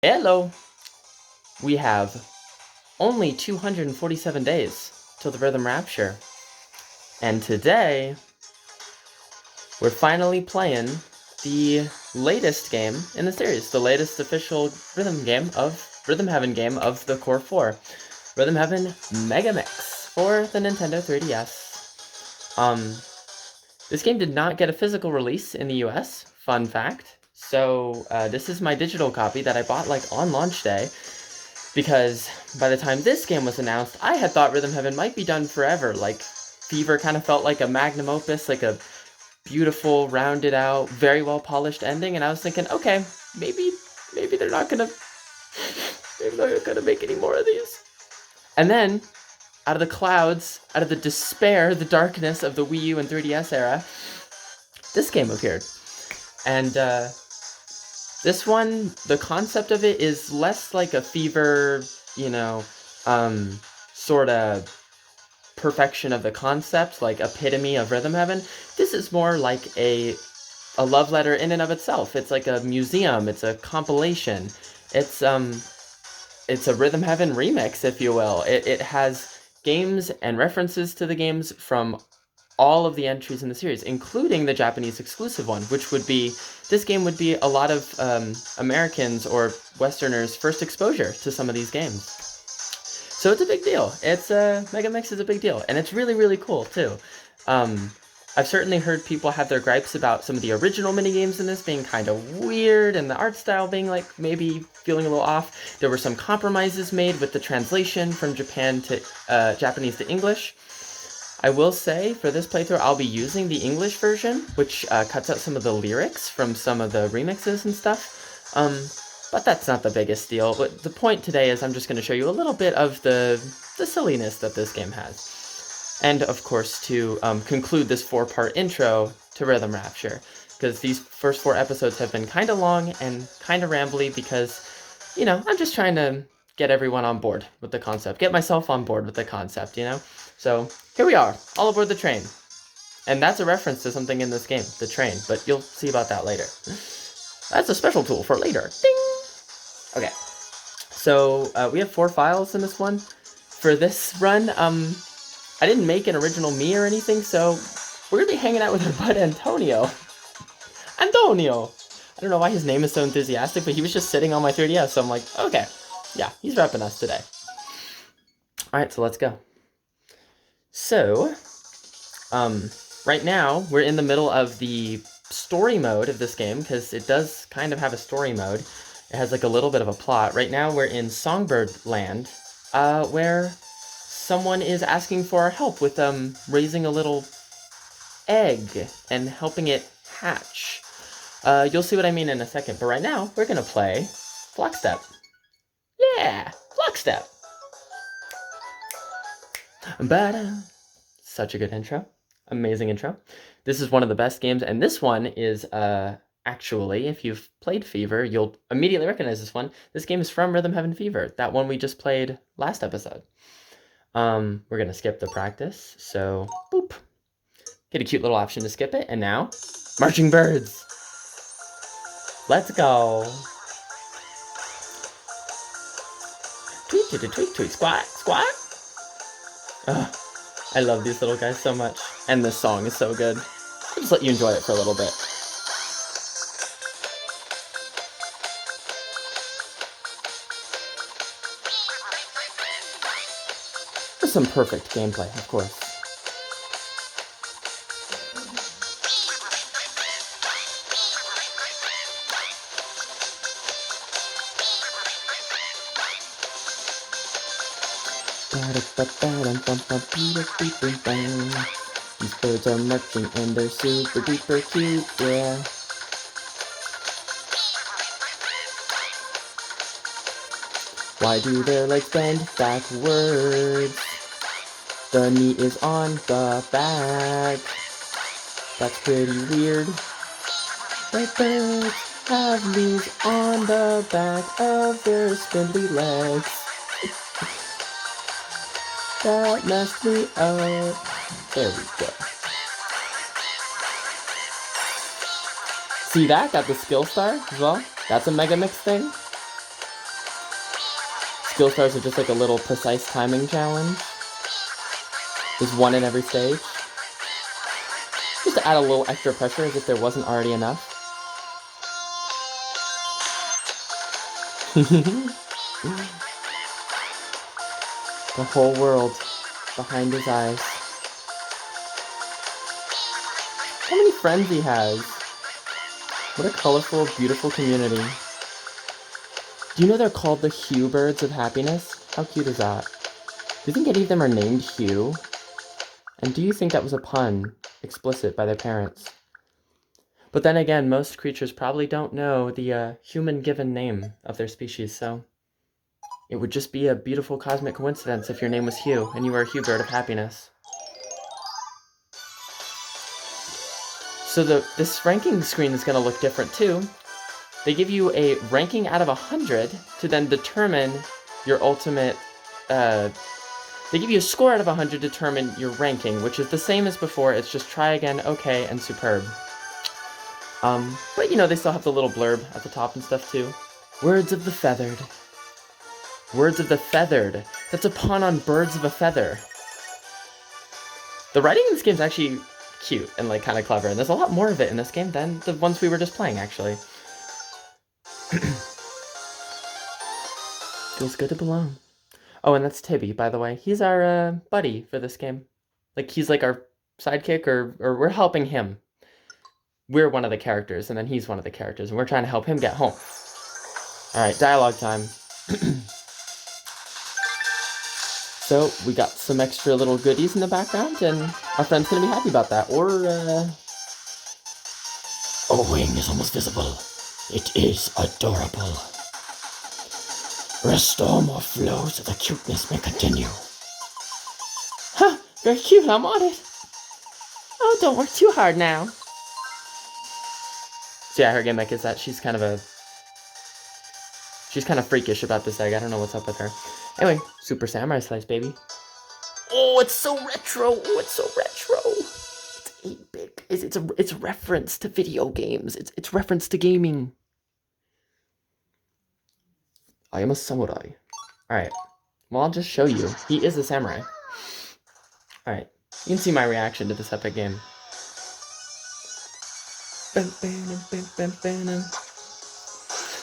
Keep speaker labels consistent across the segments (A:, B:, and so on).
A: Hello! We have only 247 days till the Rhythm Rapture. And today, we're finally playing the latest game in the series, the latest official Rhythm Heaven game of the Core 4. Rhythm Heaven Mega Mix for the Nintendo 3DS. This game did not get a physical release in the US, fun fact. So this is my digital copy that I bought on launch day, because by the time this game was announced, I had thought Rhythm Heaven might be done forever. Fever kind of felt like a magnum opus, like a beautiful, rounded out, very well polished ending, and I was thinking, okay, maybe they're not gonna make any more of these. And then, out of the clouds, out of the despair, the darkness of the Wii U and 3DS era, this game appeared. And this one, the concept of it is less like a Fever, sort of perfection of the concept, like epitome of Rhythm Heaven. This is more like a love letter in and of itself. It's like a museum. It's a compilation. It's a Rhythm Heaven remix, if you will. It has games and references to the games from all of the entries in the series, including the Japanese exclusive one, which would be, this game would be a lot of Americans or Westerners' first exposure to some of these games. So it's a big deal. Mega Mix is a big deal, and it's really, really cool, too. I've certainly heard people have their gripes about some of the original minigames in this being kind of weird, and the art style being, maybe feeling a little off. There were some compromises made with the translation from Japanese to English. I will say, for this playthrough, I'll be using the English version, which cuts out some of the lyrics from some of the remixes and stuff. But that's not the biggest deal. But the point today is I'm just going to show you a little bit of the silliness that this game has. And, of course, to conclude this 4-part intro to Rhythm Rapture, because these first 4 episodes have been kind of long and kind of rambly because, I'm just trying to get everyone on board with the concept, get myself on board with the concept, So, here we are, all aboard the train. And that's a reference to something in this game, the train, but you'll see about that later. That's a special tool for later. Ding! Okay, so we have 4 files in this one. For this run, I didn't make an original me or anything, so we're gonna be hanging out with our bud Antonio. Antonio! I don't know why his name is so enthusiastic, but he was just sitting on my 3DS, so I'm like, okay, yeah, he's repping us today. Alright, so let's go. So, right now, we're in the middle of the story mode of this game, because it does kind of have a story mode. It has a little bit of a plot. Right now, we're in Songbird Land, where someone is asking for our help with raising a little egg and helping it hatch. You'll see what I mean in a second, but right now, we're gonna play Flockstep. Yeah, Flockstep! Such a good intro. Amazing intro. This is one of the best games, and this one is, actually, if you've played Fever, you'll immediately recognize this one. This game is from Rhythm Heaven Fever, that one we just played last episode. We're gonna skip the practice, so boop. Get a cute little option to skip it, and now, Marching Birds. Let's go. Tweet, tweet, tweet, tweet, squat, squat. Ugh, I love these little guys so much, and this song is so good. I'll just let you enjoy it for a little bit. For some perfect gameplay, of course. These birds are marching and they're super duper cute, yeah. Why do their legs bend backwards? The knee is on the back. That's pretty weird. The birds have knees on the back of their spindly legs. That messed me up. There we go. See that? Got the skill star as well. That's a Mega Mix thing. skill stars are just like a little precise timing challenge. There's one in every stage. Just to add a little extra pressure as if there wasn't already enough. The whole world behind his eyes. How many friends he has. What a colorful, beautiful community. Do you know they're called the Hue Birds of Happiness? How cute is that? Do you think any of them are named Hue? And do you think that was a pun, explicit by their parents? But then again, most creatures probably don't know the human-given name of their species, so it would just be a beautiful cosmic coincidence if your name was Hue and you were a Hue Bird of Happiness. So this ranking screen is going to look different too. They give you a ranking out of 100 to then determine your ultimate... they give you a score out of 100 to determine your ranking, which is the same as before. It's just try again, okay, and superb. But you know, they still have the little blurb at the top and stuff too. Words of the feathered. Words of the feathered. That's a pun on birds of a feather. The writing in this game is actually cute and like kind of clever, and there's a lot more of it in this game than the ones we were just playing, actually. Feels good to belong. Oh, and that's Tibby, by the way. He's our buddy for this game. Like, he's like our sidekick, or we're helping him. We're one of the characters, and then he's one of the characters, and we're trying to help him get home. Alright, dialogue time. So, we got some extra little goodies in the background, and our friend's gonna be happy about that. Or,
B: A wing is almost visible. It is adorable. Restore more flow so the cuteness may continue.
A: Huh, very cute, I'm on it. Oh, don't work too hard now. So yeah, her gimmick is that she's kind of freakish about this egg. I don't know what's up with her. Anyway, Super Samurai Slice, baby. Oh, it's so retro. Oh, it's so retro. It's 8-bit. It's a reference to video games. It's reference to gaming. I am a samurai. Alright. Well, I'll just show you. He is a samurai. Alright. You can see my reaction to this epic game. So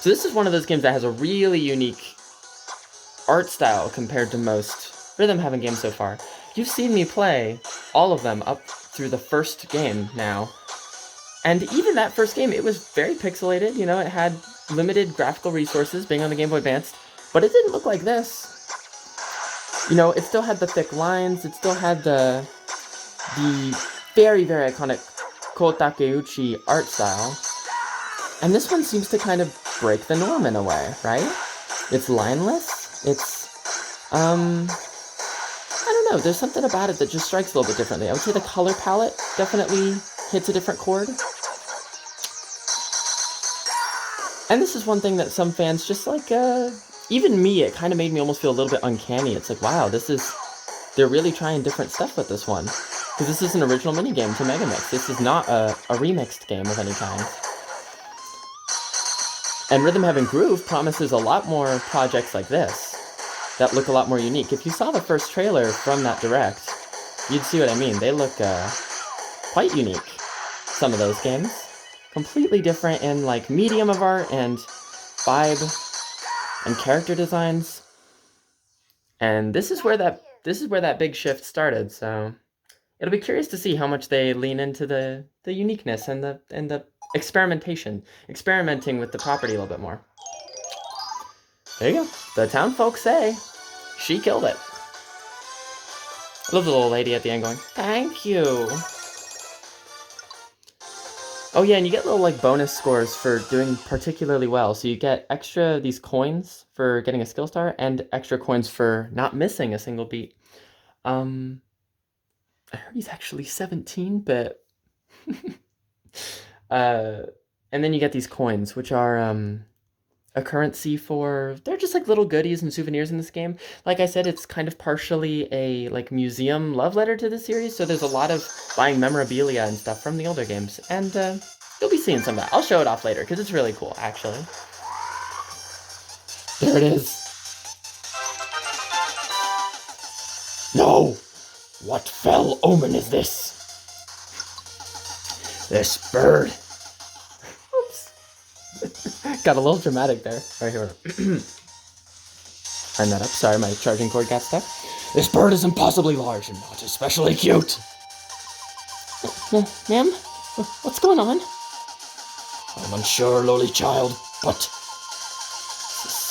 A: this is one of those games that has a really unique art style compared to most Rhythm Heaven games so far. You've seen me play all of them up through the first game now. And even that first game, it was very pixelated, you know, it had limited graphical resources being on the Game Boy Advance, but it didn't look like this. You know, it still had the thick lines, it still had the very, very iconic Kotakeuchi art style. And this one seems to kind of break the norm in a way, right? It's lineless, it's, I don't know, there's something about it that just strikes a little bit differently. I would say the color palette definitely hits a different chord. And this is one thing that some fans just like, even me, it kind of made me almost feel a little bit uncanny. It's like, wow, they're really trying different stuff with this one. Because this is an original minigame to Megamix. This is not a remixed game of any kind. And Rhythm Heaven Groove promises a lot more projects like this that look a lot more unique. If you saw the first trailer from that direct, you'd see what I mean. They look quite unique, some of those games. Completely different in like medium of art and vibe and character designs. And this is where that big shift started, so it'll be curious to see how much they lean into the uniqueness and the experimenting with the property a little bit more. There you go. The town folks say she killed it. I love the little lady at the end going, "Thank you." Oh yeah, and you get little like bonus scores for doing particularly well. So you get extra these coins for getting a skill star and extra coins for not missing a single beat. I heard he's actually 17-bit. And then you get these coins, which are a currency for... They're just like little goodies and souvenirs in this game. Like I said, it's kind of partially a like museum love letter to the series, so there's a lot of buying memorabilia and stuff from the older games. And you'll be seeing some of that. I'll show it off later, because it's really cool, actually. There it is.
B: No! What fell omen is this? This bird.
A: Oops. Got a little dramatic there. Right here. Turn that up. Sorry, my charging cord got stuck.
B: This bird is impossibly large and not especially cute.
A: Ma'am? What's going on?
B: I'm unsure, lowly child, but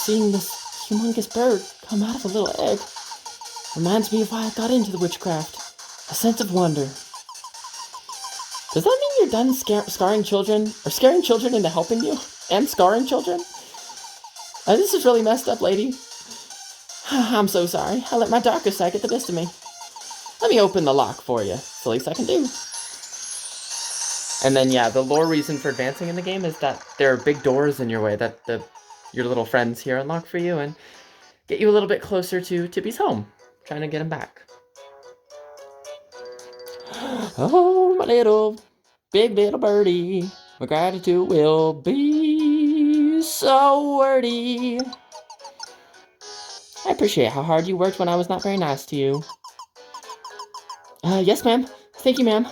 A: Seeing this humongous bird come out of a little egg reminds me of why I got into the witchcraft. A sense of wonder. Does that mean you're done scaring children? Or scaring children into helping you? And scarring children? This is really messed up, lady. I'm so sorry. I let my darker side get the best of me. Let me open the lock for you. It's the least I can do. And then, yeah, the lore reason for advancing in the game is that there are big doors in your way that your little friends here unlock for you and get you a little bit closer to Tippy's home. Trying to get him back. Oh, my big little birdie. My gratitude will be so wordy. I appreciate how hard you worked when I was not very nice to you. Yes, ma'am. Thank you, ma'am.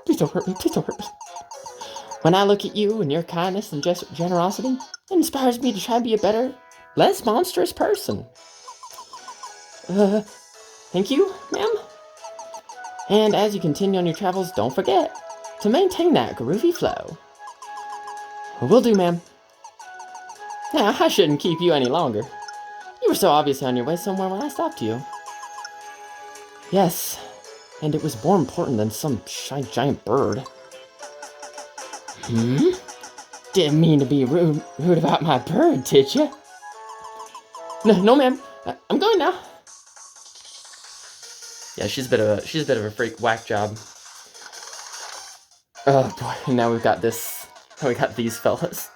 A: Please don't hurt me. Please don't hurt me. When I look at you and your kindness and generosity, it inspires me to try and be a better, less monstrous person. Thank you, ma'am. And as you continue on your travels, don't forget to maintain that groovy flow. Will do, ma'am. Now, I shouldn't keep you any longer. You were so obviously on your way somewhere when I stopped you. Yes, and it was more important than some giant bird. Didn't mean to be rude about my bird, did you? No, ma'am. I'm going now. Yeah, she's a bit of a freak. Whack job. Oh boy, now we've got this. We got these fellas.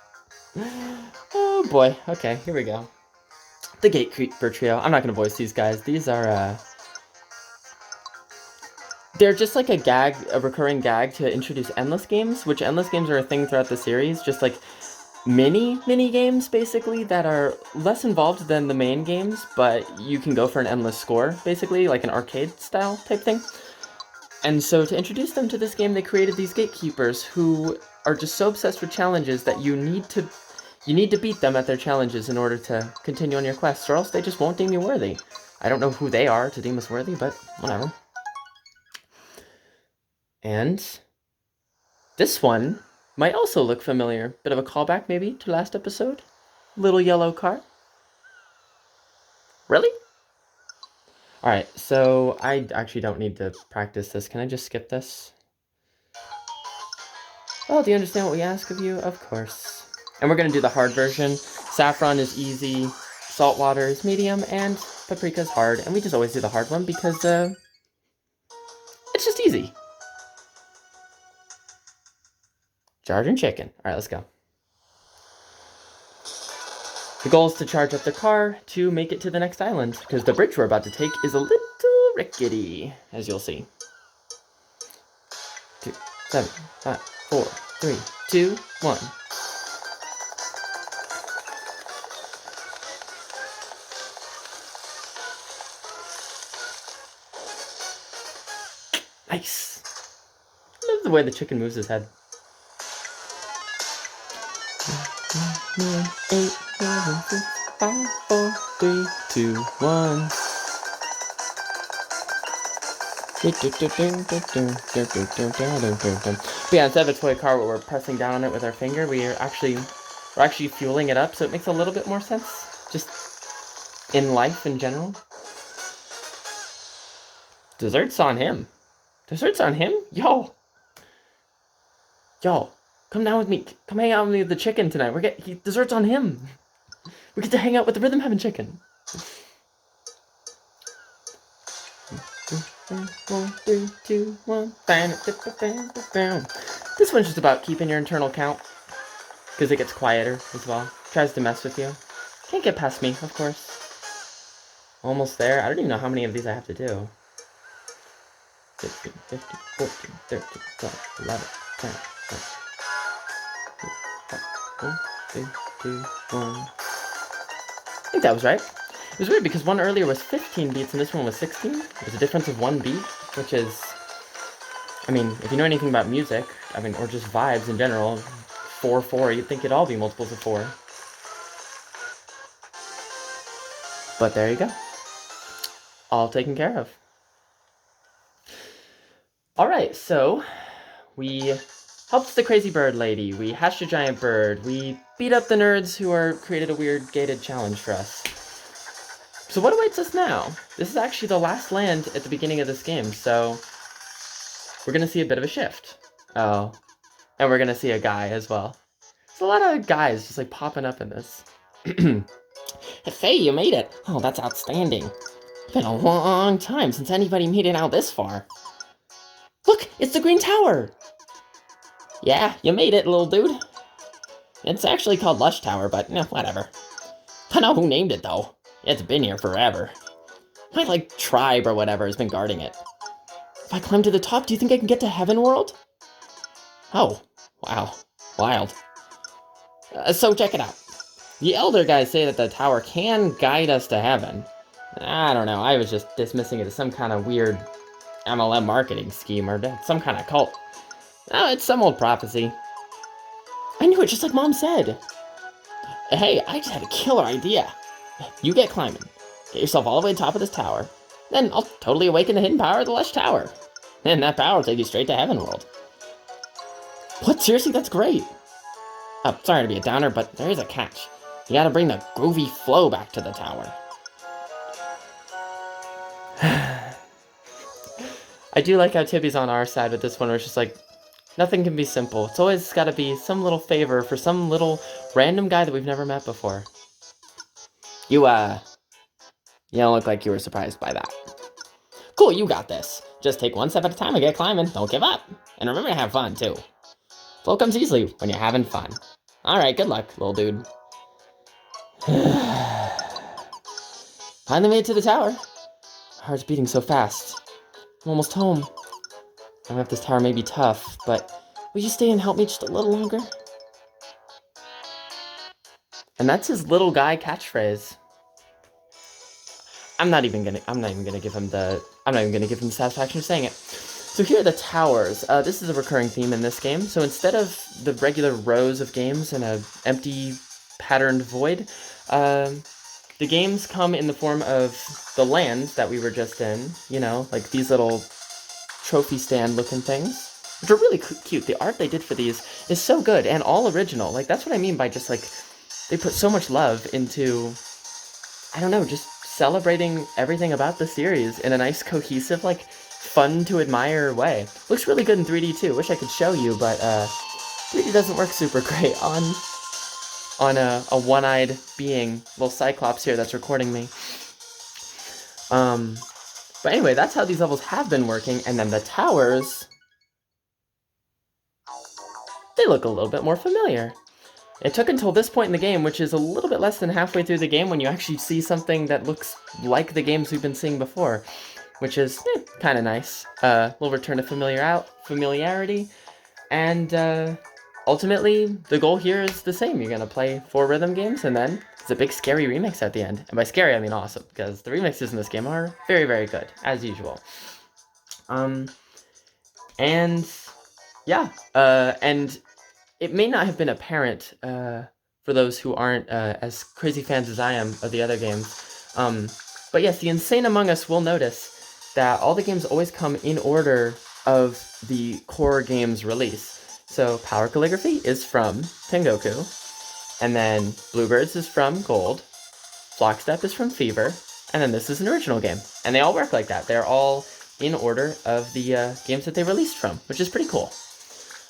A: Oh boy. Okay, here we go. The Gatekeeper Trio. I'm not gonna voice these guys. These are they're just like a recurring gag to introduce endless games, which endless games are a thing throughout the series, just like mini games basically that are less involved than the main games, but you can go for an endless score, basically, like an arcade style type thing. And so to introduce them to this game, they created these gatekeepers who are just so obsessed with challenges that you need to beat them at their challenges in order to continue on your quests, or else they just won't deem you worthy. I don't know who they are to deem us worthy, but whatever. And this one might also look familiar. Bit of a callback, maybe, to last episode. Little yellow car. Really? Alright, so I actually don't need to practice this. Can I just skip this? Oh, do you understand what we ask of you? Of course. And we're going to do the hard version. Saffron is easy, saltwater is medium, and paprika is hard. And we just always do the hard one because it's just easy. Charge and chicken. Alright, let's go. The goal is to charge up the car to make it to the next island, because the bridge we're about to take is a little rickety, as you'll see. 2, 7, 5, 4, 3, 2, 1. Nice. I love the way the chicken moves his head. 9, 8, 7, 6, 5, 4, 3, 2, 1. But yeah, instead of a toy car where we're pressing down on it with our finger, we're actually fueling it up, so it makes a little bit more sense, just in life in general. Dessert's on him. Dessert's on him? Yo, come down with me. Come hang out with me with the chicken tonight. Dessert's on him. We get to hang out with the Rhythm Heaven chicken. 4, 3, 2, 1. This one's just about keeping your internal count, because it gets quieter as well. Tries to mess with you. Can't get past me, of course. Almost there. I don't even know how many of these I have to do. 15, 15, 14, 13, 12, 11, 10, 4, 3, 2, 1. I think that was right. It was weird because one earlier was 15 beats and this one was 16. There's a difference of 1 beat, which is, I mean, if you know anything about music, I mean, or just vibes in general, 4/4, you'd think it'd all be multiples of 4. But there you go. All taken care of. Alright, so we helped the crazy bird lady, we hatched a giant bird, we beat up the nerds who created a weird gated challenge for us. So what awaits us now? This is actually the last land at the beginning of this game, so we're gonna see a bit of a shift. Oh, and we're gonna see a guy as well. There's a lot of guys just like popping up in this.
B: Hey, you made it. Oh, that's outstanding. Been a long time since anybody made it out this far.
A: Look, it's the Green Tower!
B: Yeah, you made it, little dude. It's actually called Lush Tower, but whatever. I know who named it, though. It's been here forever. My, tribe or whatever has been guarding it.
A: If I climb to the top, do you think I can get to Heaven World?
B: Oh, wow. Wild. So check it out. The Elder guys say that the tower can guide us to heaven. I don't know, I was just dismissing it as some kind of weird MLM marketing scheme or some kind of cult. Oh, it's some old prophecy.
A: I knew it, just like Mom said.
B: Hey, I just had a killer idea. You get climbing. Get yourself all the way to the top of this tower. Then I'll totally awaken the hidden power of the Lush Tower. And that power will take you straight to Heaven World.
A: What? Seriously? That's great.
B: Oh, sorry to be a downer, but there is a catch. You gotta bring the groovy flow back to the tower.
A: I do like how Tibby's on our side with this one, where it's just like, nothing can be simple. It's always gotta be some little favor for some little random guy that we've never met before.
B: You don't look like you were surprised by that. Cool, you got this. Just take one step at a time and get climbing. Don't give up. And remember to have fun, too. Flow comes easily when you're having fun. Alright, good luck, little dude.
A: Finally made it to the tower. My heart's beating so fast. I'm almost home. I know if this tower may be tough, but will you stay and help me just a little longer? And that's his little guy catchphrase. I'm not even gonna give him the satisfaction of saying it. So here are the towers. This is a recurring theme in this game. So instead of the regular rows of games and an empty patterned void, the games come in the form of the lands that we were just in, you know, like these little trophy stand looking things, which are really cute. The art they did for these is so good and all original. Like, that's what I mean by just, like, they put so much love into, I don't know, just celebrating everything about the series in a nice, cohesive, like, fun to admire way. Looks really good in 3D too. Wish I could show you, but 3D doesn't work super great on a one-eyed being, little Cyclops here that's recording me. But anyway, that's how these levels have been working, and then the towers, they look a little bit more familiar. It took until this point in the game, which is a little bit less than halfway through the game, when you actually see something that looks like the games we've been seeing before, which is kind of nice. A little return to familiarity, and ultimately, the goal here is the same. You're gonna play 4 rhythm games, and then it's a big scary remix at the end. And by scary, I mean awesome, because the remixes in this game are very, very good, as usual. And yeah, and it may not have been apparent for those who aren't as crazy fans as I am of the other games. But yes, the Insane Among Us will notice that all the games always come in order of the core game's release. So Power Calligraphy is from Tengoku, and then Bluebirds is from Gold, Flockstep is from Fever, and then this is an original game. And they all work like that. They're all in order of the games that they released from, which is pretty cool.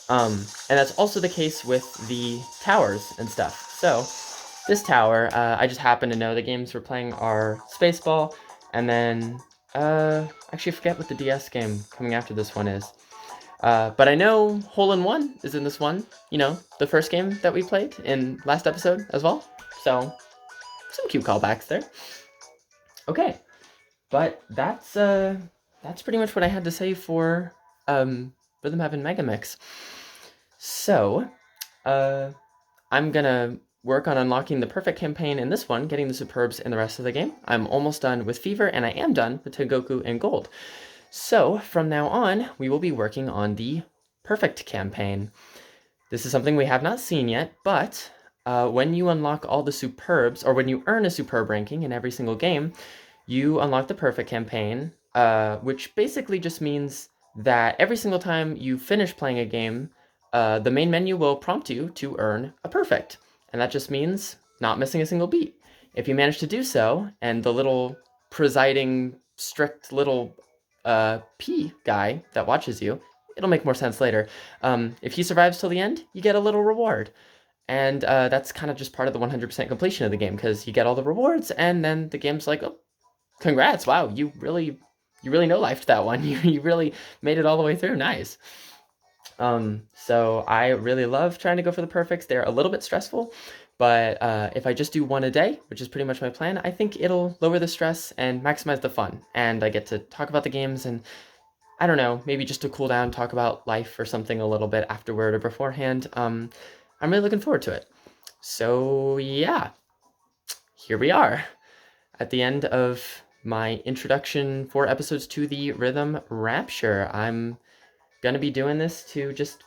A: And that's also the case with the towers and stuff. So this tower, I just happen to know the games we're playing are Spaceball, and then, actually I forget what the DS game coming after this one is. But I know Hole in One is in this one, you know, the first game that we played in last episode as well. So, some cute callbacks there. Okay, but that's pretty much what I had to say for Rhythm Heaven Mega Mix. So, I'm gonna work on unlocking the perfect campaign in this one, getting the superbs in the rest of the game. I'm almost done with Fever, and I am done with Tengoku and Gold. So from now on, we will be working on the perfect campaign. This is something we have not seen yet, but when you unlock all the superbs, or when you earn a superb ranking in every single game, you unlock the perfect campaign, which basically just means that every single time you finish playing a game, the main menu will prompt you to earn a perfect. And that just means not missing a single beat. If you manage to do so, and the little presiding, strict little P guy that watches you, it'll make more sense later. If he survives till the end, you get a little reward. And that's kind of just part of the 100% completion of the game, because you get all the rewards, and then the game's like, oh, congrats, wow, you really no lifed that one. You really made it all the way through. Nice. So I really love trying to go for the perfects. They're a little bit stressful, but if I just do one a day, which is pretty much my plan, I think it'll lower the stress and maximize the fun. And I get to talk about the games, and I don't know, maybe just to cool down, talk about life or something a little bit afterward or beforehand. I'm really looking forward to it. So yeah, here we are at the end of my introduction 4 episodes to the Rhythm Rapture. I'm gonna be doing this to just,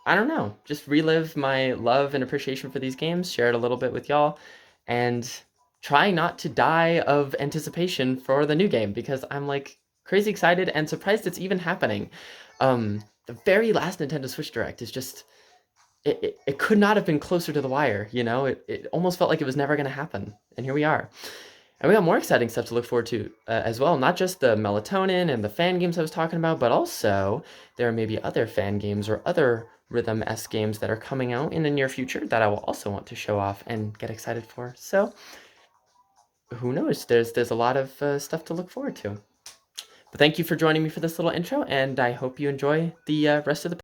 A: I don't know, just relive my love and appreciation for these games, share it a little bit with y'all, and try not to die of anticipation for the new game, because I'm like crazy excited and surprised it's even happening. The very last Nintendo Switch Direct is just, it could not have been closer to the wire, you know? It almost felt like it was never gonna happen, and here we are. And we got more exciting stuff to look forward to as well. Not just the melatonin and the fan games I was talking about, but also there may be other fan games or other Rhythm-esque games that are coming out in the near future that I will also want to show off and get excited for. So who knows? There's a lot of stuff to look forward to. But thank you for joining me for this little intro, and I hope you enjoy the rest of the